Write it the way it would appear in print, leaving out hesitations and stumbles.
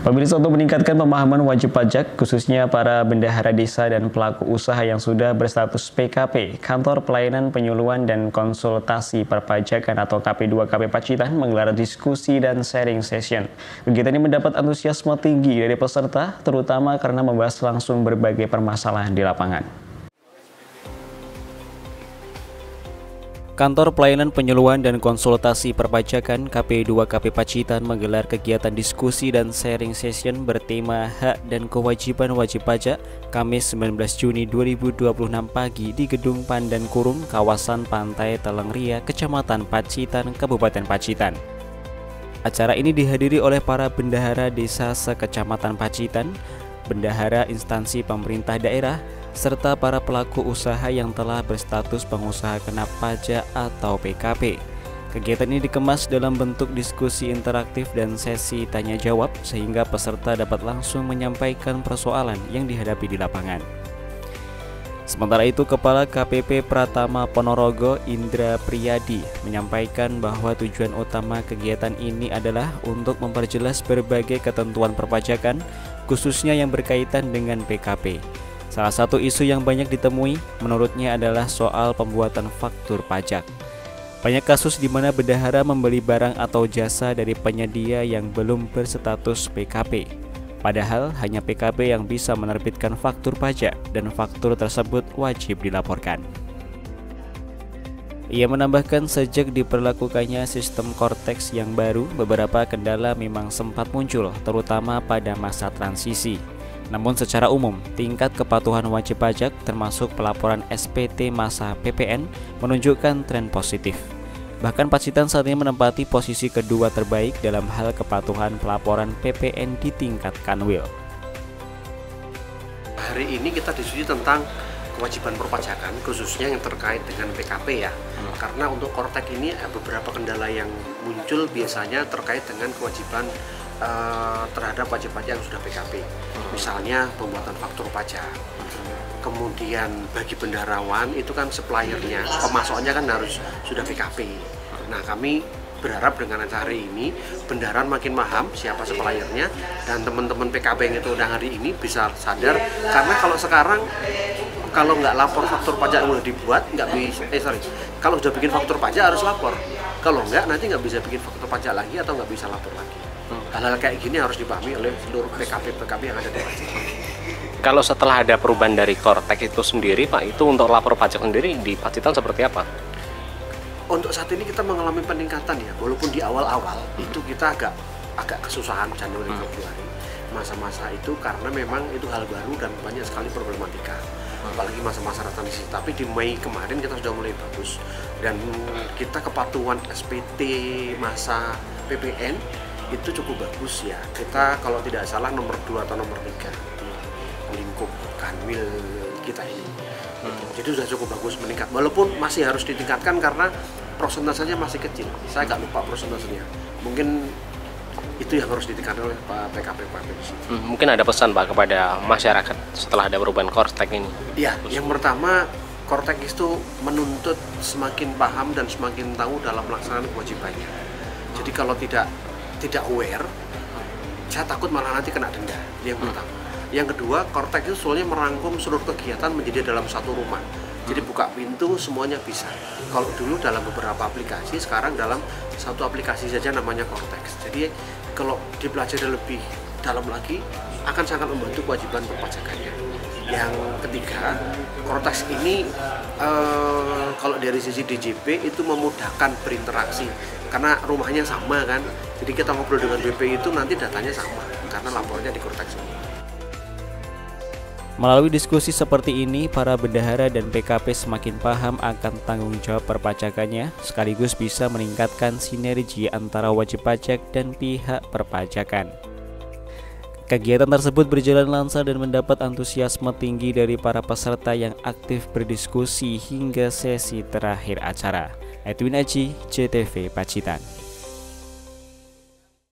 Pemirsa, untuk meningkatkan pemahaman wajib pajak, khususnya para bendahara desa dan pelaku usaha yang sudah berstatus PKP, Kantor Pelayanan Penyuluhan dan Konsultasi Perpajakan atau KP2KP Pacitan menggelar diskusi dan sharing session. Kegiatan ini mendapat antusiasme tinggi dari peserta, terutama karena membahas langsung berbagai permasalahan di lapangan. Kantor Pelayanan Penyuluhan dan Konsultasi Perpajakan KP2KP Pacitan menggelar kegiatan diskusi dan sharing session bertema Hak dan Kewajiban Wajib Pajak Kamis 19 Juni 2026 pagi di Gedung Pandan Kurung, kawasan Pantai Telengria, Kecamatan Pacitan, Kabupaten Pacitan. Acara ini dihadiri oleh para bendahara desa sekecamatan Pacitan, bendahara instansi pemerintah daerah, serta para pelaku usaha yang telah berstatus pengusaha kena pajak atau PKP. Kegiatan ini dikemas dalam bentuk diskusi interaktif dan sesi tanya jawab sehingga peserta dapat langsung menyampaikan persoalan yang dihadapi di lapangan. Sementara itu, Kepala KPP Pratama Ponorogo Indra Priyadi menyampaikan bahwa tujuan utama kegiatan ini adalah untuk memperjelas berbagai ketentuan perpajakan, khususnya yang berkaitan dengan PKP. Salah satu isu yang banyak ditemui menurutnya adalah soal pembuatan faktur pajak. Banyak kasus di mana bendahara membeli barang atau jasa dari penyedia yang belum berstatus PKP. Padahal hanya PKP yang bisa menerbitkan faktur pajak dan faktur tersebut wajib dilaporkan. Ia menambahkan sejak diperlakukannya sistem Cortex yang baru, beberapa kendala memang sempat muncul, terutama pada masa transisi. Namun secara umum, tingkat kepatuhan wajib pajak termasuk pelaporan SPT masa PPN menunjukkan tren positif. Bahkan Pacitan saat ini menempati posisi kedua terbaik dalam hal kepatuhan pelaporan PPN di tingkat Kanwil. Hari ini kita diskusi tentang kewajiban perpajakan, khususnya yang terkait dengan PKP ya. Karena untuk Cortex ini beberapa kendala yang muncul biasanya terkait dengan kewajiban terhadap wajib pajak yang sudah PKP. Misalnya pembuatan faktur pajak. Kemudian bagi bendaharawan itu kan suppliernya, pemasoknya kan harus sudah PKP. Nah, kami berharap dengan acara ini bendaharawan makin paham siapa suppliernya, dan teman-teman PKP yang itu udah hari ini bisa sadar, karena kalau sekarang kalau nggak lapor faktur pajak yang udah dibuat kalau udah bikin faktur pajak harus lapor, kalau nggak nanti nggak bisa bikin faktur pajak lagi atau nggak bisa lapor lagi. Hal-hal kayak gini harus dipahami oleh seluruh PKP yang ada di Pacitan. Kalau setelah ada perubahan dari Cortex itu sendiri, Pak, itu untuk lapor pajak sendiri di Pacitan seperti apa? Untuk saat ini kita mengalami peningkatan ya, walaupun di awal-awal itu kita agak kesusahan Januari Februari masa-masa itu, karena memang itu hal baru dan banyak sekali problematika, apalagi masa-masa transisi. Tapi di Mei kemarin kita sudah mulai bagus, dan kita kepatuhan SPT masa PPN itu cukup bagus ya. Kita kalau tidak salah nomor 2 atau nomor 3 di lingkup Kanwil kita ini. Jadi sudah cukup bagus meningkat, walaupun masih harus ditingkatkan karena prosentasenya masih kecil. Saya nggak lupa prosentasenya. Mungkin itu yang harus ditingkatkan oleh Pak PKP. Mungkin ada pesan, Pak, kepada masyarakat setelah ada perubahan Cortex ini? Ya, yang pertama, Cortex itu menuntut semakin paham dan semakin tahu dalam pelaksanaan kewajibannya. Jadi kalau tidak aware, saya takut malah nanti kena denda. Yang pertama. Yang kedua, Cortex itu soalnya merangkum seluruh kegiatan menjadi dalam satu rumah. Jadi buka pintu semuanya bisa. Kalau dulu dalam beberapa aplikasi, sekarang dalam satu aplikasi saja namanya Cortex. Jadi kalau dipelajari lebih dalam lagi akan sangat membantu kewajiban perpajakannya. Yang ketiga, Cortex ini kalau dari sisi DJP itu memudahkan berinteraksi, karena rumahnya sama kan. Jadi kita ngobrol dengan BP itu nanti datanya sama karena lapornya di Cortex. Melalui diskusi seperti ini, para bendahara dan PKP semakin paham akan tanggung jawab perpajakannya, sekaligus bisa meningkatkan sinergi antara wajib pajak dan pihak perpajakan. Kegiatan tersebut berjalan lancar dan mendapat antusiasme tinggi dari para peserta yang aktif berdiskusi hingga sesi terakhir acara. Edwin Aji, JTV Pacitan.